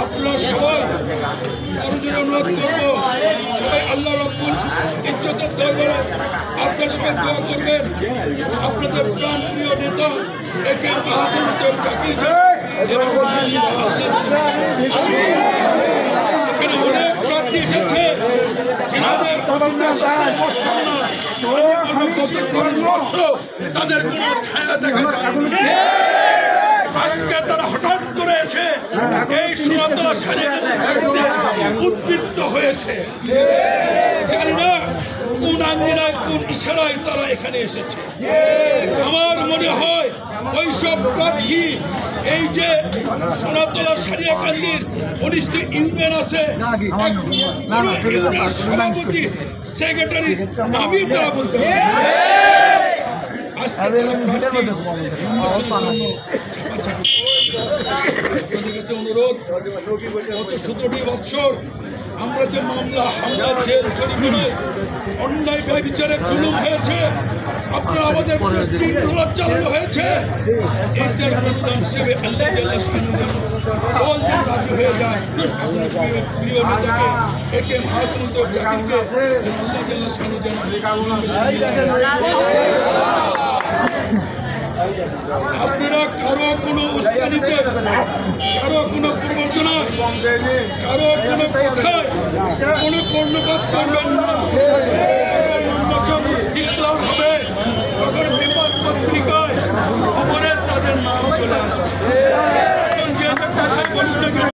আপনারা সবাই আরো অনুরোধ করবো, সবাই আল্লাহ রাব্বুল ইজ্জতের দরবারে আপনারা সবাই দোয়া করবেন। আপনাদের প্রাণ প্রিয় নেতা একে মাহমুদুল জাকিরকে এখানে অনেক প্রার্থী এসেছে তাদের কোনো ছায়া দেখা যায়। আজকে তারা হঠাৎ করে এসে এই সোনাতলা সারিয়ে উদ্বৃত্ত হয়েছে। জানি না কোন আঙ্গিনায় কোন ইশারায় তারা এখানে এসেছে। আমার মনে হয় ওইসব প্রার্থী এই যে সোনাতলা সারিয়াকান্দির 19টি ইউনিয়ন আছে, সভাপতি সেক্রেটারি নামই তারা বলতে পারে। অনুরোধ, গত 17টি বছর আমরা যে মামলা হামলা জেল জরিমানায় অন্যায় ব্যভিচারে জুলুম হয়েছে, আপনারা আমাদের শৃঙ্খলা চালানো হয়েছে, এইটার প্রতিদান হিসেবে আল্লাহ রাজি হয়ে যায়। প্রিয় নেতাকে একে মাহমুদুল জাকিরকে আপনারা কারো কোনো উস্কানিতে, কারো কোনো প্রবঞ্চনা, কারো কোনো কথায় কোনো কর্ণপাত করবেন না। যখন ইকলাম হবে তখন পেপার পত্রিকায় খবরে তাদের নাম চলে আসবে।